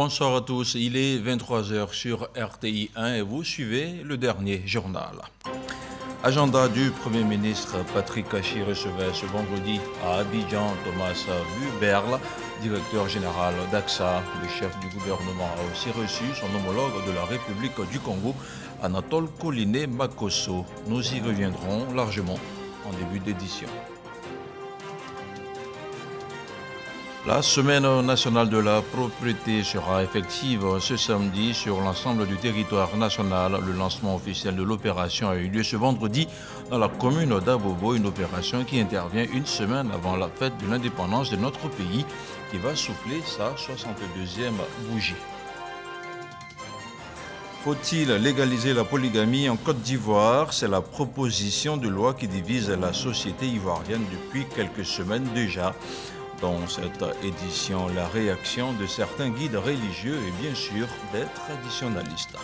Bonsoir à tous, il est 23 heures sur RTI 1 et vous suivez le dernier journal. Agenda du Premier ministre Patrick Kachi recevait ce vendredi à Abidjan Thomas Buberl, directeur général d'AXA. Le chef du gouvernement a aussi reçu son homologue de la République du Congo, Anatole Koliné Makosso. Nous y reviendrons largement en début d'édition. La semaine nationale de la propriété sera effective ce samedi sur l'ensemble du territoire national. Le lancement officiel de l'opération a eu lieu ce vendredi dans la commune d'Abobo, une opération qui intervient une semaine avant la fête de l'indépendance de notre pays qui va souffler sa 62e bougie. Faut-il légaliser la polygamie en Côte d'Ivoire? C'est la proposition de loi qui divise la société ivoirienne depuis quelques semaines déjà. Dans cette édition, la réaction de certains guides religieux et bien sûr des traditionalistes.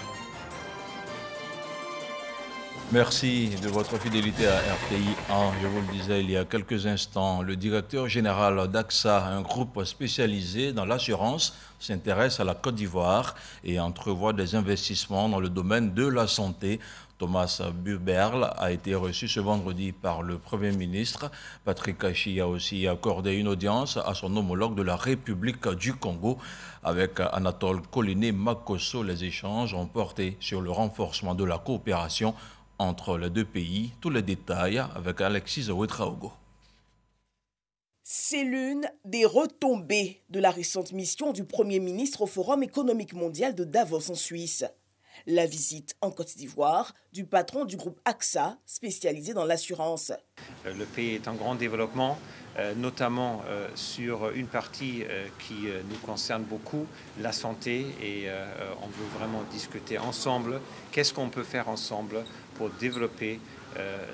Merci de votre fidélité à RTI 1. Je vous le disais il y a quelques instants, le directeur général d'AXA, un groupe spécialisé dans l'assurance, s'intéresse à la Côte d'Ivoire et entrevoit des investissements dans le domaine de la santé. Thomas Buberl a été reçu ce vendredi par le Premier ministre. Patrick Kachi a aussi accordé une audience à son homologue de la République du Congo. Avec Anatole Koliné Makosso, les échanges ont porté sur le renforcement de la coopération entre les deux pays. Tous les détails avec Alexis Ouetraogo. C'est l'une des retombées de la récente mission du Premier ministre au Forum économique mondial de Davos en Suisse. La visite en Côte d'Ivoire du patron du groupe AXA, spécialisé dans l'assurance. Le pays est en grand développement, notamment sur une partie qui nous concerne beaucoup, la santé, et on veut vraiment discuter ensemble qu'est-ce qu'on peut faire ensemble pour développer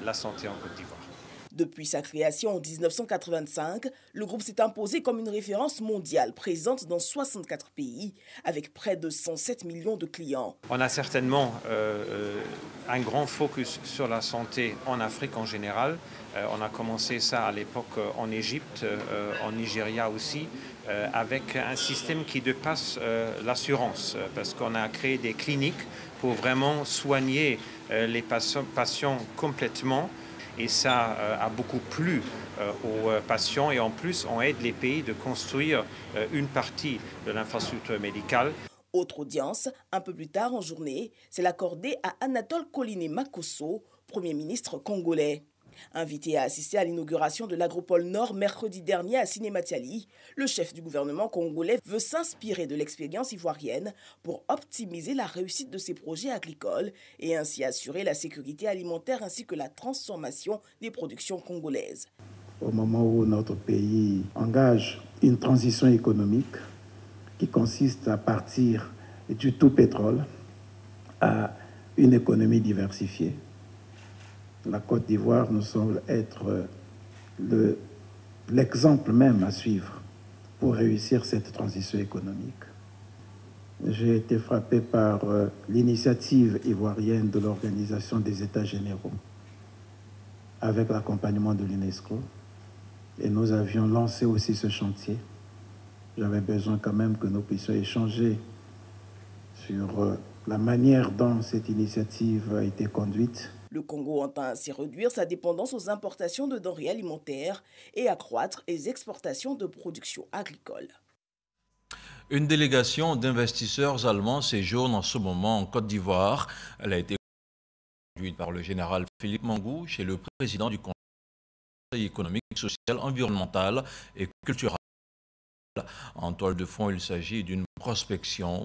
la santé en Côte d'Ivoire. Depuis sa création en 1985, le groupe s'est imposé comme une référence mondiale présente dans 64 pays avec près de 107 millions de clients. On a certainement un grand focus sur la santé en Afrique en général. On a commencé ça à l'époque en Égypte, en Nigeria aussi, avec un système qui dépasse l'assurance parce qu'on a créé des cliniques pour vraiment soigner les patients complètement. Et ça a beaucoup plu aux patients et en plus, on aide les pays de construire une partie de l'infrastructure médicale. Autre audience, un peu plus tard en journée, c'est accordée à Anatole Koliné Makosso, Premier ministre congolais. Invité à assister à l'inauguration de l'Agropole Nord mercredi dernier à Sinématiali, le chef du gouvernement congolais veut s'inspirer de l'expérience ivoirienne pour optimiser la réussite de ses projets agricoles et ainsi assurer la sécurité alimentaire ainsi que la transformation des productions congolaises. Au moment où notre pays engage une transition économique qui consiste à partir du tout pétrole à une économie diversifiée, la Côte d'Ivoire nous semble être l'exemple même à suivre pour réussir cette transition économique. J'ai été frappé par l'initiative ivoirienne de l'Organisation des États généraux avec l'accompagnement de l'UNESCO et nous avions lancé aussi ce chantier. J'avais besoin quand même que nous puissions échanger sur la manière dont cette initiative a été conduite. Le Congo entend ainsi réduire sa dépendance aux importations de denrées alimentaires et accroître les exportations de production agricole. Une délégation d'investisseurs allemands séjourne en ce moment en Côte d'Ivoire. Elle a été conduite par le général Philippe Mangou chez le président du Conseil économique, social, environnemental et culturel. En toile de fond, il s'agit d'une prospection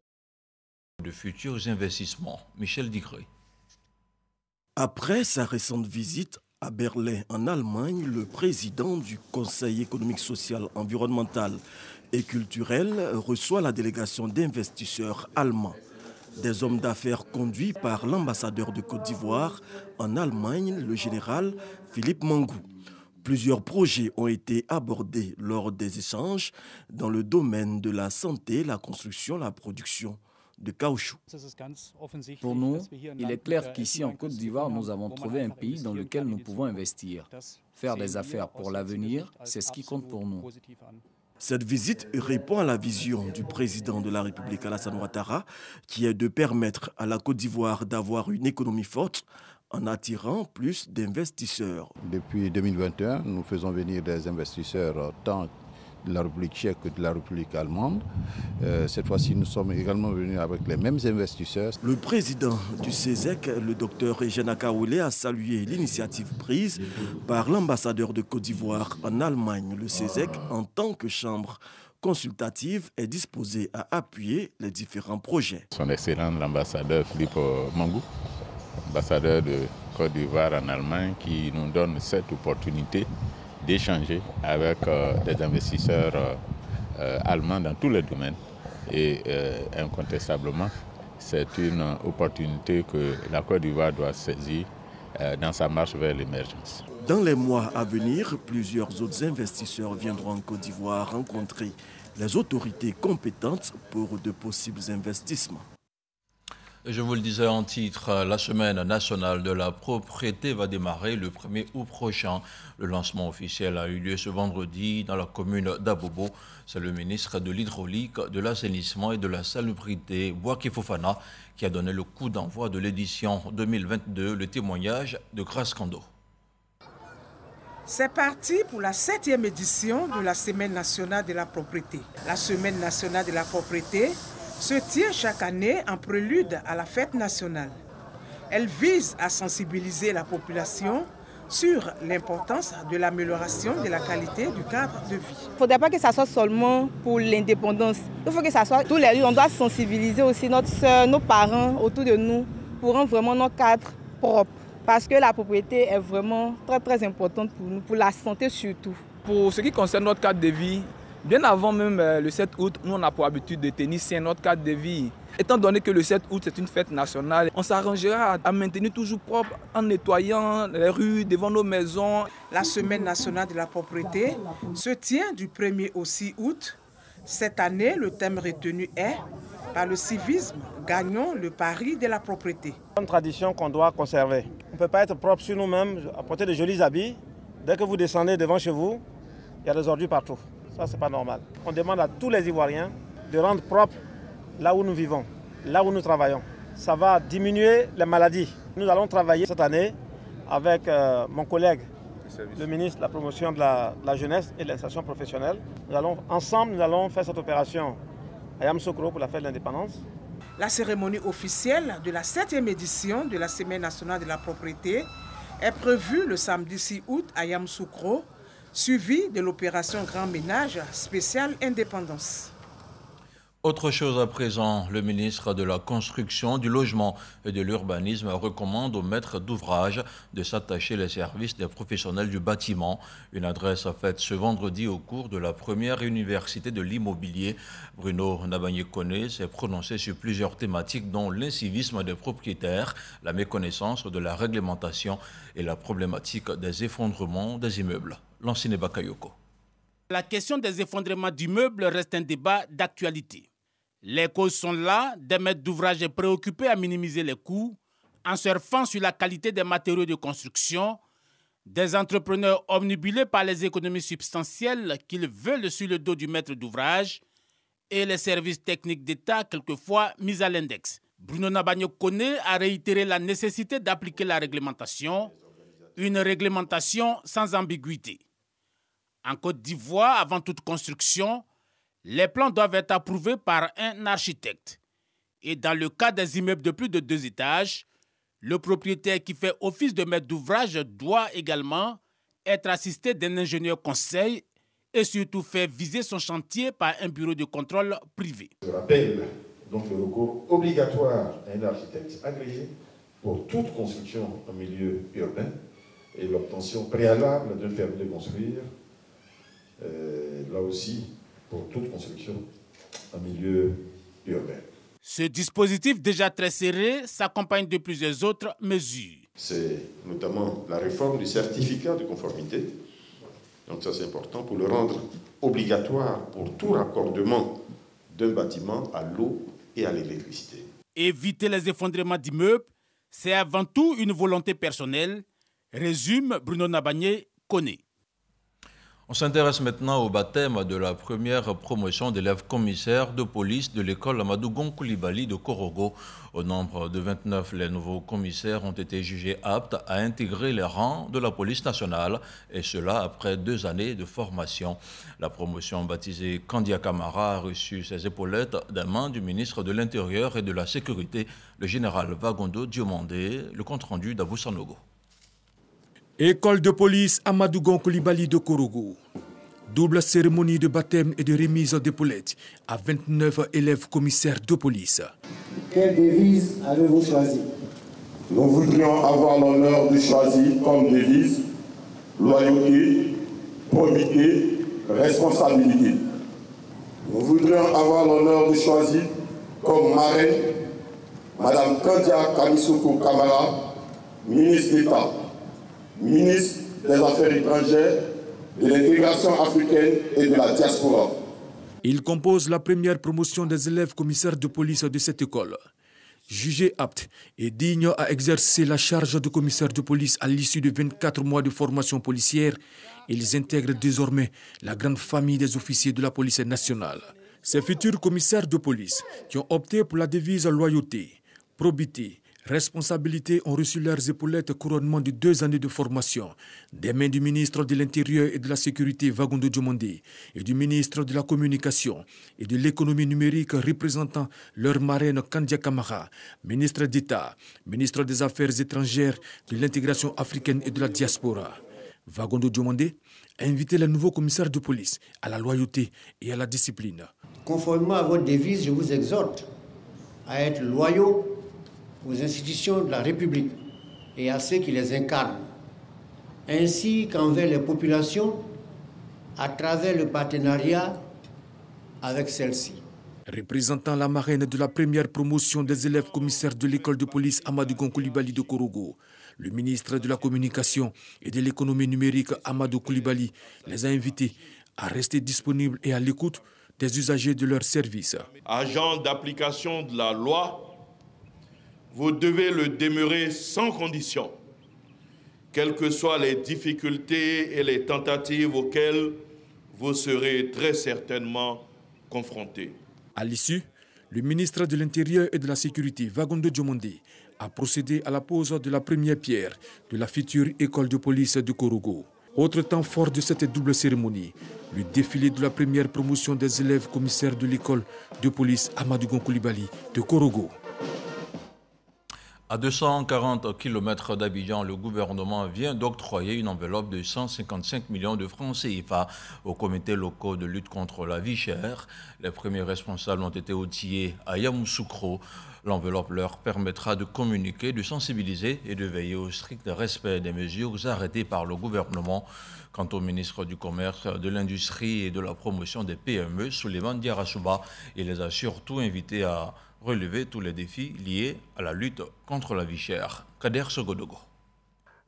de futurs investissements. Michel Digré. Après sa récente visite à Berlin, en Allemagne, le président du Conseil économique, social, environnemental et culturel reçoit la délégation d'investisseurs allemands. Des hommes d'affaires conduits par l'ambassadeur de Côte d'Ivoire en Allemagne, le général Philippe Mangou. Plusieurs projets ont été abordés lors des échanges dans le domaine de la santé, la construction, la production de caoutchouc. Pour nous, il est clair qu'ici en Côte d'Ivoire, nous avons trouvé un pays dans lequel nous pouvons investir. Faire des affaires pour l'avenir, c'est ce qui compte pour nous. Cette visite répond à la vision du président de la République Alassane Ouattara, qui est de permettre à la Côte d'Ivoire d'avoir une économie forte en attirant plus d'investisseurs. Depuis 2021, nous faisons venir des investisseurs tant de la République tchèque que de la République allemande. Cette fois-ci, nous sommes également venus avec les mêmes investisseurs. Le président du CESEC, le docteur Eugène Akaoulé, a salué l'initiative prise par l'ambassadeur de Côte d'Ivoire en Allemagne. Le CESEC, en tant que chambre consultative, est disposé à appuyer les différents projets. Son Excellence l'ambassadeur Philippe Mangou, ambassadeur de Côte d'Ivoire en Allemagne, qui nous donne cette opportunité d'échanger avec des investisseurs allemands dans tous les domaines. Et incontestablement, c'est une opportunité que la Côte d'Ivoire doit saisir dans sa marche vers l'émergence. Dans les mois à venir, plusieurs autres investisseurs viendront en Côte d'Ivoire rencontrer les autorités compétentes pour de possibles investissements. Je vous le disais en titre, la semaine nationale de la propriété va démarrer le 1er août prochain. Le lancement officiel a eu lieu ce vendredi dans la commune d'Abobo. C'est le ministre de l'Hydraulique, de l'Assainissement et de la Salubrité, Bouaké Fofana, qui a donné le coup d'envoi de l'édition 2022, le témoignage de Grace Kando. C'est parti pour la 7e édition de la Semaine nationale de la propriété. La Semaine nationale de la propriété se tient chaque année en prélude à la fête nationale. Elle vise à sensibiliser la population sur l'importance de l'amélioration de la qualité du cadre de vie. Il ne faudrait pas que ça soit seulement pour l'indépendance. Il faut que ça soit tous les jours. On doit sensibiliser aussi notre soeur, nos parents autour de nous pour rendre vraiment notre cadre propre. Parce que la propriété est vraiment très très importante pour nous, pour la santé surtout. Pour ce qui concerne notre cadre de vie, bien avant même le 7 août, nous on a pour habitude de tenir sain notre cadre de vie. Étant donné que le 7 août c'est une fête nationale, on s'arrangera à maintenir toujours propre en nettoyant les rues, devant nos maisons. La Semaine nationale de la propriété se tient du 1er au 6 août. Cette année, le thème retenu est « Par le civisme, gagnons le pari de la propriété ». C'est une tradition qu'on doit conserver. On ne peut pas être propre sur nous-mêmes, apporter de jolis habits. Dès que vous descendez devant chez vous, il y a des ordures partout. Ça, c'est pas normal. On demande à tous les Ivoiriens de rendre propre là où nous vivons, là où nous travaillons. Ça va diminuer les maladies. Nous allons travailler cette année avec mon collègue, le ministre de la promotion de la jeunesse et de l'insertion professionnelle. Ensemble, nous allons faire cette opération à Yamoussoukro pour la fête de l'indépendance. La cérémonie officielle de la 7e édition de la Semaine nationale de la propriété est prévue le samedi 6 août à Yamoussoukro, suivi de l'opération Grand Ménage spéciale Indépendance. Autre chose à présent, le ministre de la Construction, du Logement et de l'Urbanisme recommande aux maîtres d'ouvrage de s'attacher les services des professionnels du bâtiment. Une adresse faite ce vendredi au cours de la première université de l'immobilier. Bruno Nabagné-Koné s'est prononcé sur plusieurs thématiques dont l'incivisme des propriétaires, la méconnaissance de la réglementation et la problématique des effondrements des immeubles. Lanciné Bakayoko. La question des effondrements d'immeubles reste un débat d'actualité. Les causes sont là, des maîtres d'ouvrage préoccupés à minimiser les coûts, en surfant sur la qualité des matériaux de construction, des entrepreneurs omnibulés par les économies substantielles qu'ils veulent sur le dos du maître d'ouvrage, et les services techniques d'État quelquefois mis à l'index. Bruno Nabagné-Koné a réitéré la nécessité d'appliquer la réglementation, une réglementation sans ambiguïté. En Côte d'Ivoire, avant toute construction, les plans doivent être approuvés par un architecte. Et dans le cas des immeubles de plus de 2 étages, le propriétaire qui fait office de maître d'ouvrage doit également être assisté d'un ingénieur conseil et surtout faire viser son chantier par un bureau de contrôle privé. Je rappelle donc le recours obligatoire à un architecte agréé pour toute construction en milieu urbain et l'obtention préalable d'un permis de construire, là aussi, pour toute construction en milieu urbain. Ce dispositif déjà très serré s'accompagne de plusieurs autres mesures. C'est notamment la réforme du certificat de conformité. Donc ça c'est important pour le rendre obligatoire pour tout raccordement d'un bâtiment à l'eau et à l'électricité. Éviter les effondrements d'immeubles, c'est avant tout une volonté personnelle, résume Bruno Nabagné-Koné. On s'intéresse maintenant au baptême de la première promotion d'élèves commissaires de police de l'école Amadou Gon Coulibaly de Korogo. Au nombre de 29, les nouveaux commissaires ont été jugés aptes à intégrer les rangs de la police nationale, et cela après 2 années de formation. La promotion baptisée Kandia Camara a reçu ses épaulettes des mains du ministre de l'Intérieur et de la Sécurité, le général Vagondo Diomandé, le compte-rendu d'Abou Sanogo. École de police Amadou Gon Coulibaly de Korogo. Double cérémonie de baptême et de remise d'épaulettes à 29 élèves commissaires de police. Quelle devise avez-vous choisi? Nous voudrions avoir l'honneur de choisir comme devise loyauté, probité, responsabilité. Nous voudrions avoir l'honneur de choisir comme marraine Madame Kandia Camara, ministre d'État, ministre des Affaires étrangères, de l'intégration africaine et de la diaspora. Il compose la première promotion des élèves commissaires de police de cette école. Jugés aptes et dignes à exercer la charge de commissaire de police à l'issue de 24 mois de formation policière, ils intègrent désormais la grande famille des officiers de la police nationale. Ces futurs commissaires de police qui ont opté pour la devise loyauté, probité, responsabilité ont reçu leurs épaulettes couronnement de 2 années de formation des mains du ministre de l'Intérieur et de la Sécurité Vagondo Diomandé et du ministre de la Communication et de l'Économie numérique représentant leur marraine Kandia Camara, ministre d'État, ministre des Affaires étrangères, de l'intégration africaine et de la diaspora. Vagondo Diomandé a invité les nouveaux commissaires de police à la loyauté et à la discipline. Conformément à votre devise, je vous exhorte à être loyaux aux institutions de la République et à ceux qui les incarnent, ainsi qu'envers les populations à travers le partenariat avec celles-ci. Représentant la marraine de la première promotion des élèves commissaires de l'école de police Amadou Gon Coulibaly de Korogo, le ministre de la Communication et de l'Économie numérique Amadou Coulibaly les a invités à rester disponibles et à l'écoute des usagers de leurs services. Agent d'application de la loi, vous devez le demeurer sans condition, quelles que soient les difficultés et les tentatives auxquelles vous serez très certainement confrontés. À l'issue, le ministre de l'Intérieur et de la Sécurité, Vagondo Diomandé, a procédé à la pose de la première pierre de la future école de police de Korogo. Autre temps fort de cette double cérémonie, le défilé de la première promotion des élèves commissaires de l'école de police Amadou Gon Coulibaly de Korogo. À 240 km d'Abidjan, le gouvernement vient d'octroyer une enveloppe de 155 millions de francs CFA aux comités locaux de lutte contre la vie chère. Les premiers responsables ont été outillés à Yamoussoukro. L'enveloppe leur permettra de communiquer, de sensibiliser et de veiller au strict respect des mesures arrêtées par le gouvernement. Quant au ministre du Commerce, de l'Industrie et de la Promotion des PME, Souleymane Diarra-Souba, il les a surtout invités à relever tous les défis liés à la lutte contre la vie chère. Kader Sogodogo.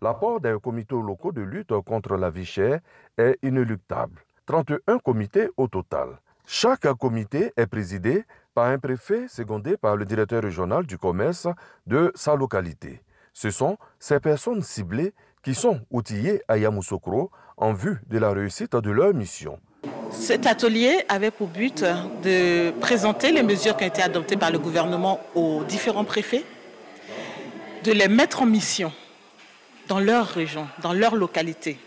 L'apport des comités locaux de lutte contre la vie chère est inéluctable. 31 comités au total. Chaque comité est présidé par un préfet secondé par le directeur régional du commerce de sa localité. Ce sont ces personnes ciblées qui sont outillées à Yamoussoukro en vue de la réussite de leur mission. Cet atelier avait pour but de présenter les mesures qui ont été adoptées par le gouvernement aux différents préfets, de les mettre en mission dans leur région, dans leur localité,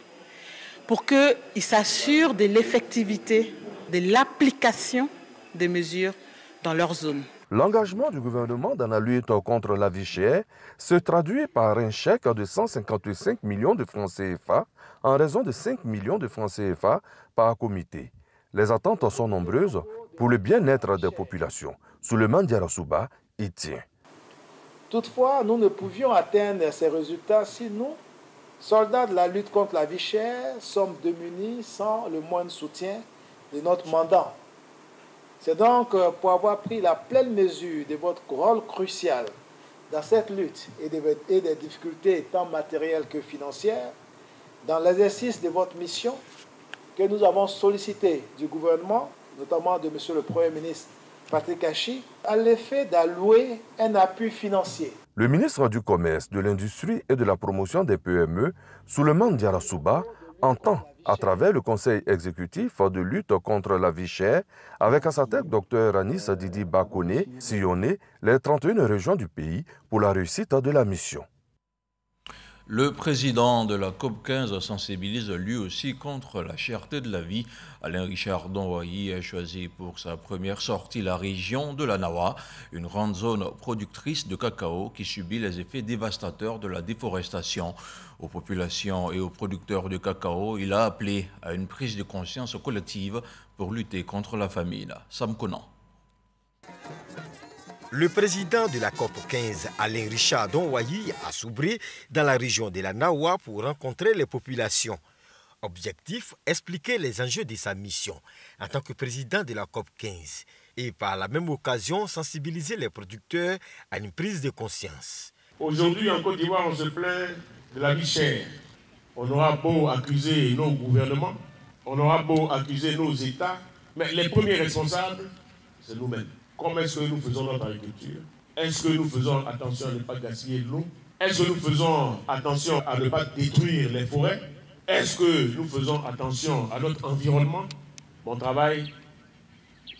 pour qu'ils s'assurent de l'effectivité, de l'application des mesures dans leur zone. L'engagement du gouvernement dans la lutte contre la vie chère se traduit par un chèque de 155 millions de francs CFA en raison de 5 millions de francs CFA par comité. Les attentes sont nombreuses pour le bien-être des populations. Souleymane Diarra-Souba y tient. Toutefois, nous ne pouvions atteindre ces résultats si nous, soldats de la lutte contre la vie chère, sommes démunis sans le moindre soutien de notre mandant. C'est donc pour avoir pris la pleine mesure de votre rôle crucial dans cette lutte et des difficultés tant matérielles que financières, dans l'exercice de votre mission, que nous avons sollicité du gouvernement, notamment de Monsieur le Premier ministre Patrick Achi, à l'effet d'allouer un appui financier. Le ministre du Commerce, de l'Industrie et de la Promotion des PME, Souleymane Diarra-Souba, entend à travers le Conseil exécutif de lutte contre la vie chère, avec à sa tête Dr Anis Didi Bakone, sillonné les 31 régions du pays pour la réussite de la mission. Le président de la COP15 sensibilise lui aussi contre la cherté de la vie. Alain Richard Donwayi a choisi pour sa première sortie la région de la Nawa, une grande zone productrice de cacao qui subit les effets dévastateurs de la déforestation. Aux populations et aux producteurs de cacao, il a appelé à une prise de conscience collective pour lutter contre la famine. Sam Conan. Le président de la COP15, Alain Richard Donwayi, a soubré dans la région de la Nawa pour rencontrer les populations. Objectif, expliquer les enjeux de sa mission en tant que président de la COP15 et par la même occasion sensibiliser les producteurs à une prise de conscience. Aujourd'hui en Côte d'Ivoire, on se plaint de la vie chère. On aura beau accuser nos gouvernements, on aura beau accuser nos États, mais les premiers responsables, c'est nous-mêmes. Comment est-ce que nous faisons notre agriculture? Est-ce que nous faisons attention à ne pas gaspiller l'eau? Est-ce que nous faisons attention à ne pas détruire les forêts? Est-ce que nous faisons attention à notre environnement? Mon travail,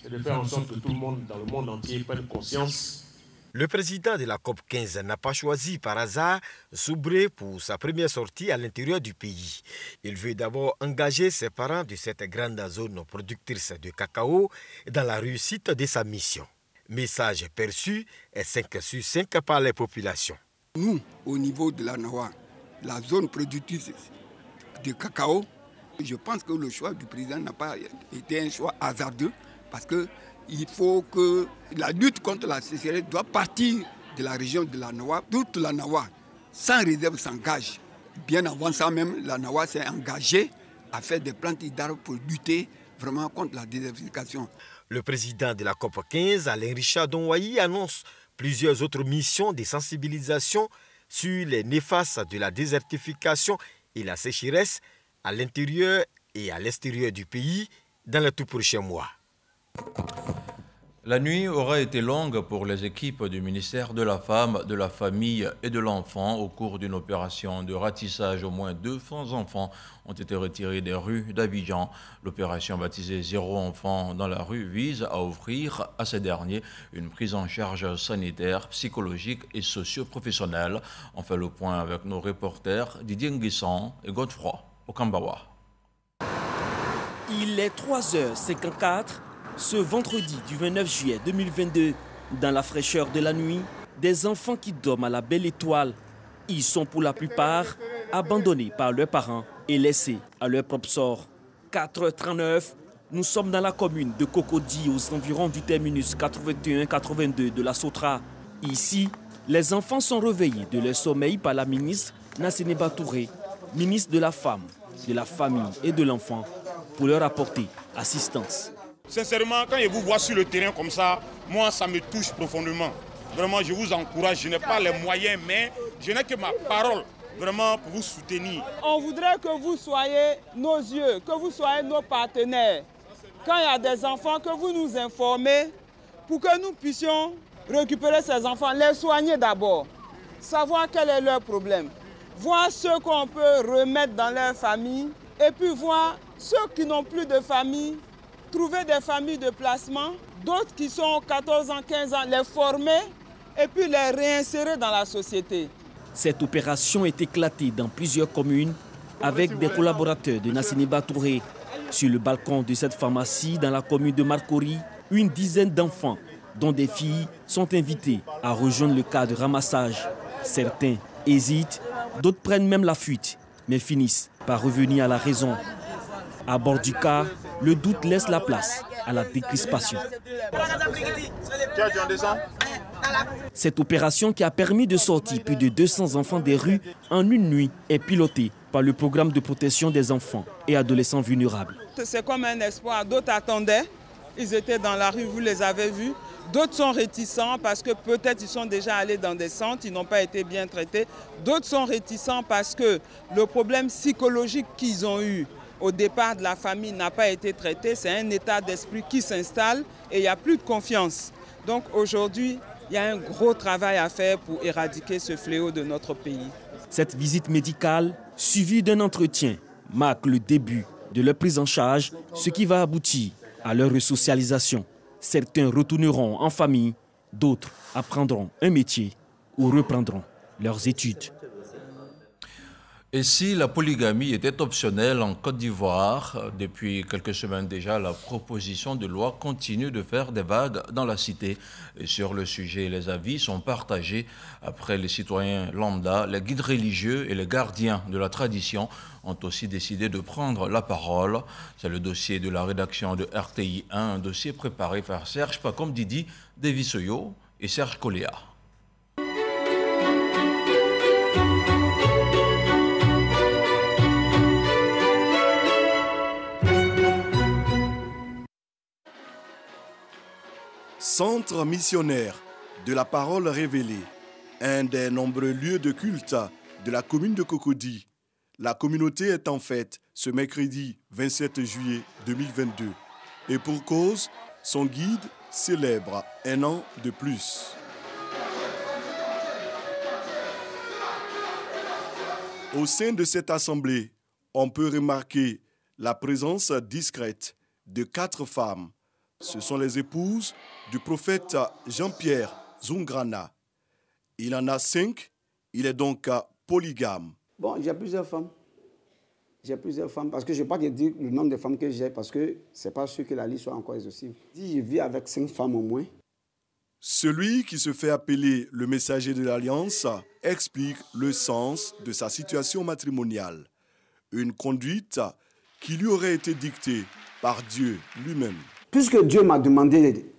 c'est de faire en sorte que tout le monde dans le monde entier prenne conscience. Le président de la COP15 n'a pas choisi par hasard Soubré pour sa première sortie à l'intérieur du pays. Il veut d'abord engager ses parents de cette grande zone productrice de cacao dans la réussite de sa mission. Message perçu est 5 sur 5 par les populations. Nous, au niveau de la Nawa, la zone productrice de cacao, je pense que le choix du président n'a pas été un choix hasardeux parce qu'il faut que la lutte contre la sécheresse doit partir de la région de la Nawa. Toute la Nawa, sans réserve, s'engage. Bien avant ça même, la Nawa s'est engagée à faire des plantes d'arbres pour lutter vraiment contre la désertification. Le président de la COP15, Alain Richard Donwayi, annonce plusieurs autres missions de sensibilisation sur les néfastes de la désertification et la sécheresse à l'intérieur et à l'extérieur du pays dans les tout prochains mois. La nuit aura été longue pour les équipes du ministère de la Femme, de la Famille et de l'Enfant. Au cours d'une opération de ratissage, au moins 200 enfants ont été retirés des rues d'Abidjan. L'opération baptisée Zéro enfant dans la rue vise à offrir à ces derniers une prise en charge sanitaire, psychologique et socio-professionnelle. On fait le point avec nos reporters Didier Nguissan et Godefroy Okambawa. Il est 3h54. Ce vendredi du 29 juillet 2022, dans la fraîcheur de la nuit, des enfants qui dorment à la belle étoile. Ils sont pour la plupart abandonnés par leurs parents et laissés à leur propre sort. 4h39, nous sommes dans la commune de Cocody, aux environs du terminus 81-82 de la Sotra. Ici, les enfants sont réveillés de leur sommeil par la ministre Nassénéba Touré, ministre de la Femme, de la Famille et de l'Enfant, pour leur apporter assistance. Sincèrement, quand je vous vois sur le terrain comme ça, moi, ça me touche profondément. Vraiment, je vous encourage. Je n'ai pas les moyens, mais je n'ai que ma parole, vraiment, pour vous soutenir. On voudrait que vous soyez nos yeux, que vous soyez nos partenaires. Quand il y a des enfants, que vous nous informez pour que nous puissions récupérer ces enfants, les soigner d'abord, savoir quel est leur problème, voir ceux qu'on peut remettre dans leur famille et puis voir ceux qui n'ont plus de famille, trouver des familles de placement, d'autres qui sont 14 ans, 15 ans, les former et puis les réinsérer dans la société. Cette opération est éclatée dans plusieurs communes avec des collaborateurs de Nassénéba Touré. Sur le balcon de cette pharmacie dans la commune de Marcory, une dizaine d'enfants, dont des filles, sont invités à rejoindre le cas de ramassage. Certains hésitent, d'autres prennent même la fuite, mais finissent par revenir à la raison. À bord du car, le doute laisse la place à la décrispation. Cette opération qui a permis de sortir plus de 200 enfants des rues en une nuit est pilotée par le programme de protection des enfants et adolescents vulnérables. C'est comme un espoir. D'autres attendaient, ils étaient dans la rue, vous les avez vus. D'autres sont réticents parce que peut-être ils sont déjà allés dans des centres, ils n'ont pas été bien traités. D'autres sont réticents parce que le problème psychologique qu'ils ont eu au départ de la famille n'a pas été traité. C'est un état d'esprit qui s'installe et il n'y a plus de confiance. Donc aujourd'hui, il y a un gros travail à faire pour éradiquer ce fléau de notre pays. Cette visite médicale, suivie d'un entretien, marque le début de leur prise en charge, ce qui va aboutir à leur resocialisation. Certains retourneront en famille, d'autres apprendront un métier ou reprendront leurs études. Et si la polygamie était optionnelle en Côte d'Ivoire, depuis quelques semaines déjà, la proposition de loi continue de faire des vagues dans la cité. Et sur le sujet, les avis sont partagés. Après les citoyens lambda, les guides religieux et les gardiens de la tradition ont aussi décidé de prendre la parole. C'est le dossier de la rédaction de RTI 1, un dossier préparé par Serge Pacom Didi, Davy Soyo et Serge Coléa. Centre missionnaire de la parole révélée, un des nombreux lieux de culte de la commune de Cocody. La communauté est en fête ce mercredi 27 juillet 2022. Et pour cause, son guide célèbre un an de plus. Au sein de cette assemblée, on peut remarquer la présence discrète de 4 femmes. Ce sont les épouses du prophète Jean-Pierre Zungrana. Il en a 5, il est donc polygame. Bon, j'ai plusieurs femmes. J'ai plusieurs femmes parce que je ne vais pas te dire le nombre de femmes que j'ai parce que ce n'est pas sûr que la liste soit encore exhaustive. Si je vis avec 5 femmes au moins. Celui qui se fait appeler le messager de l'Alliance explique le sens de sa situation matrimoniale. Une conduite qui lui aurait été dictée par Dieu lui-même. Puisque Dieu m'a demandé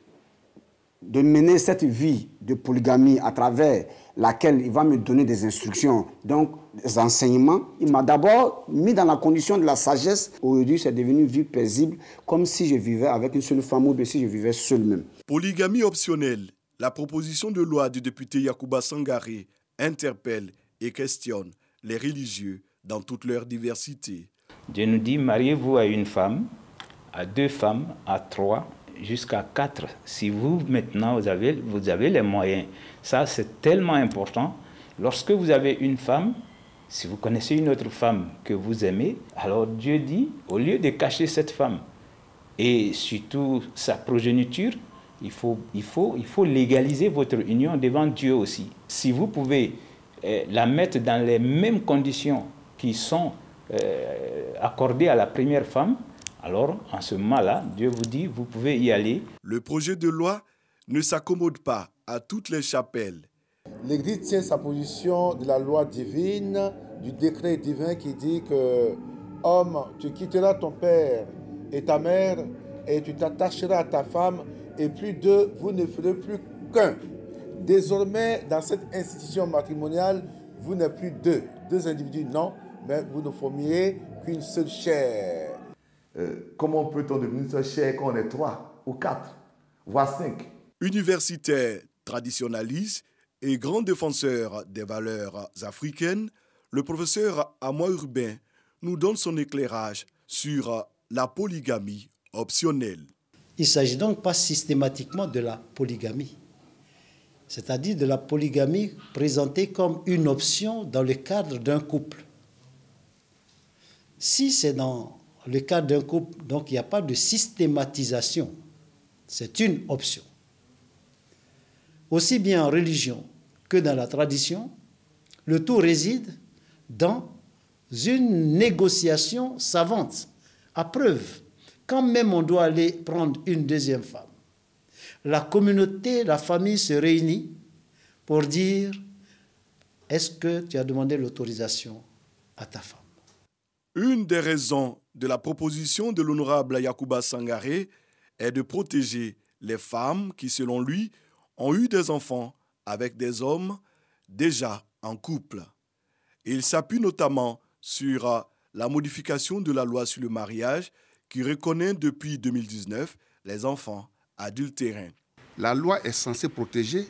de mener cette vie de polygamie à travers laquelle il va me donner des instructions, donc des enseignements, il m'a d'abord mis dans la condition de la sagesse. Aujourd'hui, c'est devenu une vie paisible, comme si je vivais avec une seule femme ou bien si je vivais seul même. Polygamie optionnelle, la proposition de loi du député Yacouba Sangaré interpelle et questionne les religieux dans toute leur diversité. Dieu nous dit, mariez-vous à une femme, à 2 femmes, à 3, jusqu'à 4. Si vous, maintenant, vous avez les moyens. Ça, c'est tellement important. Lorsque vous avez une femme, si vous connaissez une autre femme que vous aimez, alors Dieu dit, au lieu de cacher cette femme, et surtout sa progéniture, il faut légaliser votre union devant Dieu aussi. Si vous pouvez la mettre dans les mêmes conditions qui sont accordées à la première femme, alors, en ce moment-là, Dieu vous dit, vous pouvez y aller. Le projet de loi ne s'accommode pas à toutes les chapelles. L'Église tient sa position de la loi divine, du décret divin qui dit que « Homme, tu quitteras ton père et ta mère et tu t'attacheras à ta femme et plus d'eux, vous ne ferez plus qu'un. » Désormais, dans cette institution matrimoniale, vous n'êtes plus deux individus, non, mais vous ne formiez qu'une seule chair. Comment peut-on devenir seule chair quand on est 3 ou 4, voire 5? Universitaire, traditionnaliste et grand défenseur des valeurs africaines, le professeur Amoy Urbain nous donne son éclairage sur la polygamie optionnelle. Il ne s'agit donc pas systématiquement de la polygamie, c'est-à-dire de la polygamie présentée comme une option dans le cadre d'un couple. Si c'est dans le cadre d'un couple, donc il n'y a pas de systématisation, c'est une option. Aussi bien en religion que dans la tradition, le tout réside dans une négociation savante. À preuve, quand même on doit aller prendre une deuxième femme, la communauté, la famille se réunit pour dire « Est-ce que tu as demandé l'autorisation à ta femme ?» Une des raisons de la proposition de l'honorable Yacouba Sangaré est de protéger les femmes qui, selon lui, ont eu des enfants avec des hommes déjà en couple. Il s'appuie notamment sur la modification de la loi sur le mariage qui reconnaît depuis 2019 les enfants adultérins. La loi est censée protéger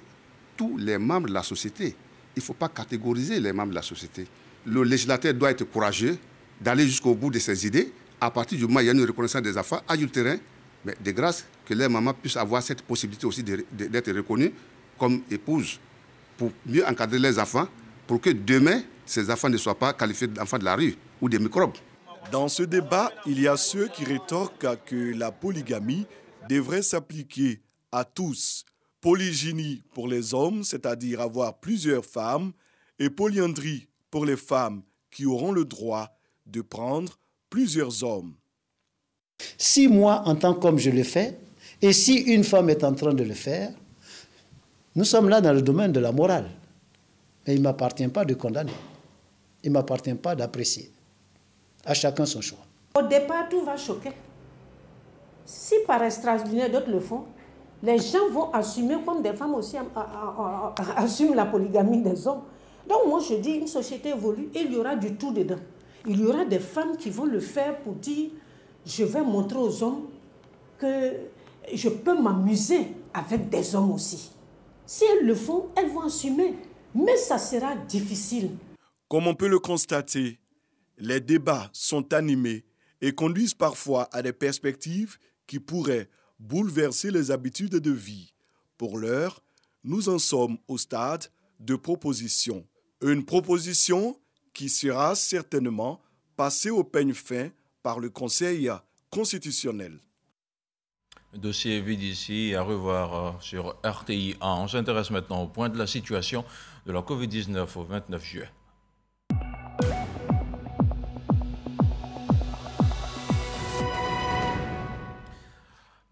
tous les membres de la société. Il ne faut pas catégoriser les membres de la société. Le législateur doit être courageux d'aller jusqu'au bout de ses idées. À partir du moment où il y a une reconnaissance des enfants adultérins, mais de grâce que les mamans puissent avoir cette possibilité aussi d'être reconnues comme épouses pour mieux encadrer les enfants, pour que demain, ces enfants ne soient pas qualifiés d'enfants de la rue ou des microbes. Dans ce débat, il y a ceux qui rétorquent que la polygamie devrait s'appliquer à tous. Polygynie pour les hommes, c'est-à-dire avoir plusieurs femmes, et polyandrie pour les femmes qui auront le droit de prendre plusieurs hommes. Si moi, en tant qu'homme, je le fais, et si une femme est en train de le faire, nous sommes là dans le domaine de la morale. Mais il ne m'appartient pas de condamner. Il ne m'appartient pas d'apprécier. À chacun son choix. Au départ, tout va choquer. Si par extraordinaire d'autres le font, les gens vont assumer comme des femmes aussi assument la polygamie des hommes. Donc moi je dis, une société évolue et il y aura du tout dedans. Il y aura des femmes qui vont le faire pour dire, je vais montrer aux hommes que je peux m'amuser avec des hommes aussi. Si elles le font, elles vont assumer. Mais ça sera difficile. Comme on peut le constater, les débats sont animés et conduisent parfois à des perspectives qui pourraient bouleverser les habitudes de vie. Pour l'heure, nous en sommes au stade de proposition. Une proposition qui sera certainement passée au peigne fin par le Conseil constitutionnel. Dossier vide ici, à revoir sur RTI 1. On s'intéresse maintenant au point de la situation de la Covid-19 au 29 juillet.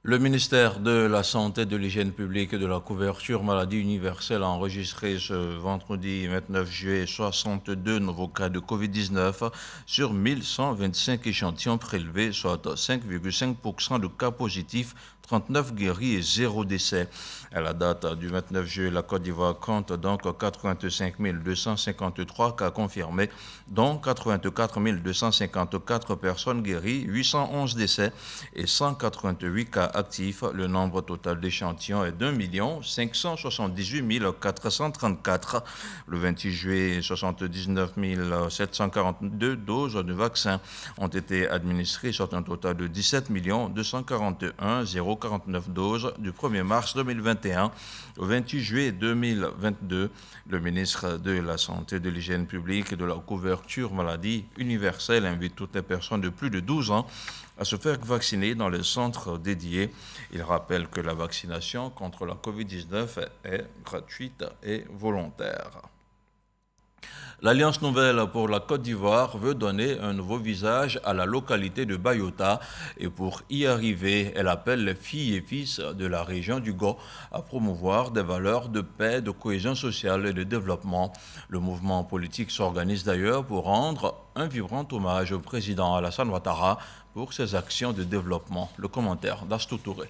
Le ministère de la Santé, de l'Hygiène publique et de la couverture maladie universelle a enregistré ce vendredi 29 juillet 62 nouveaux cas de Covid-19 sur 1125 échantillons prélevés, soit 5,5% de cas positifs, 39 guéris et 0 décès. À la date du 29 juillet, la Côte d'Ivoire compte donc 85 253 cas confirmés, dont 84 254 personnes guéries, 811 décès et 188 cas actifs. Le nombre total d'échantillons est d'1 578 434. Le 28 juillet, 79 742 doses de vaccins ont été administrées, sur un total de 17 241 049 doses du 1er mars 2021 au 28 juillet 2022. Le ministre de la Santé, de l'Hygiène publique et de la couverture maladie universelle invite toutes les personnes de plus de 12 ans à se faire vacciner dans les centres dédiés. Il rappelle que la vaccination contre la Covid-19 est gratuite et volontaire. L'Alliance Nouvelle pour la Côte d'Ivoire veut donner un nouveau visage à la localité de Bayota et pour y arriver, elle appelle les filles et fils de la région du Go à promouvoir des valeurs de paix, de cohésion sociale et de développement. Le mouvement politique s'organise d'ailleurs pour rendre un vibrant hommage au président Alassane Ouattara pour ses actions de développement. Le commentaire d'Astou Touré.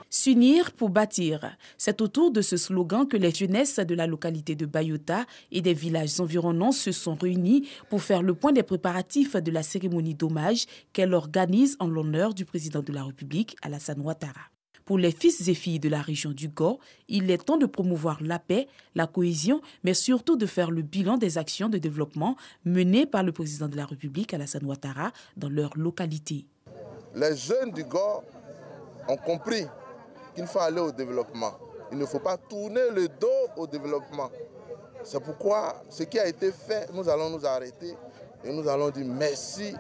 S'unir pour bâtir. C'est autour de ce slogan que les jeunesses de la localité de Bayota et des villages environnants se sont réunis pour faire le point des préparatifs de la cérémonie d'hommage qu'elle organise en l'honneur du président de la République, Alassane Ouattara. Pour les fils et filles de la région du Go, il est temps de promouvoir la paix, la cohésion, mais surtout de faire le bilan des actions de développement menées par le président de la République, Alassane Ouattara, dans leur localité. Les jeunes du Go ont compris qu'il faut aller au développement. Il ne faut pas tourner le dos au développement. C'est pourquoi ce qui a été fait, nous allons nous arrêter et nous allons dire merci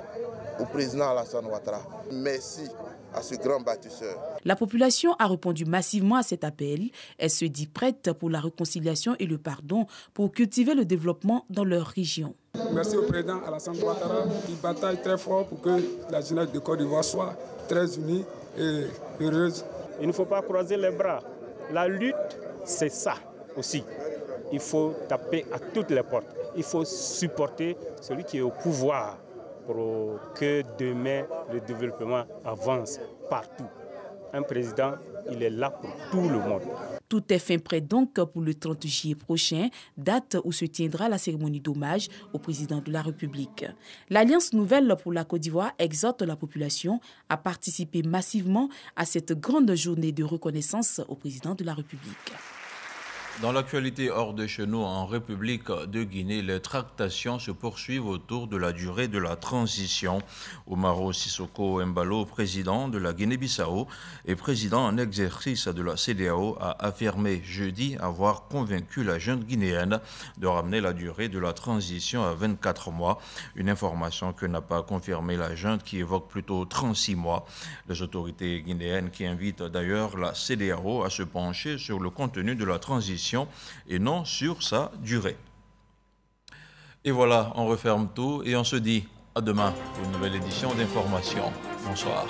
au président Alassane Ouattara. Merci à ce grand bâtisseur. La population a répondu massivement à cet appel. Elle se dit prête pour la réconciliation et le pardon pour cultiver le développement dans leur région. Merci au président Alassane Ouattara qui bataille très fort pour que la jeunesse de Côte d'Ivoire soit très unie et heureuse. Il ne faut pas croiser les bras. La lutte, c'est ça aussi. Il faut taper à toutes les portes. Il faut supporter celui qui est au pouvoir pour que demain le développement avance partout. Un président, il est là pour tout le monde. Tout est fin prêt donc pour le 30 juillet prochain, date où se tiendra la cérémonie d'hommage au président de la République. L'Alliance Nouvelle pour la Côte d'Ivoire exhorte la population à participer massivement à cette grande journée de reconnaissance au président de la République. Dans l'actualité hors de chez nous, en République de Guinée, les tractations se poursuivent autour de la durée de la transition. Umaro Sissoko Embalo, président de la Guinée-Bissau et président en exercice de la CEDEAO, a affirmé jeudi avoir convaincu la junte guinéenne de ramener la durée de la transition à 24 mois. Une information que n'a pas confirmée la junte qui évoque plutôt 36 mois. Les autorités guinéennes qui invitent d'ailleurs la CEDEAO à se pencher sur le contenu de la transition et non sur sa durée. Et voilà, on referme tout et on se dit à demain pour une nouvelle édition d'Information. Bonsoir.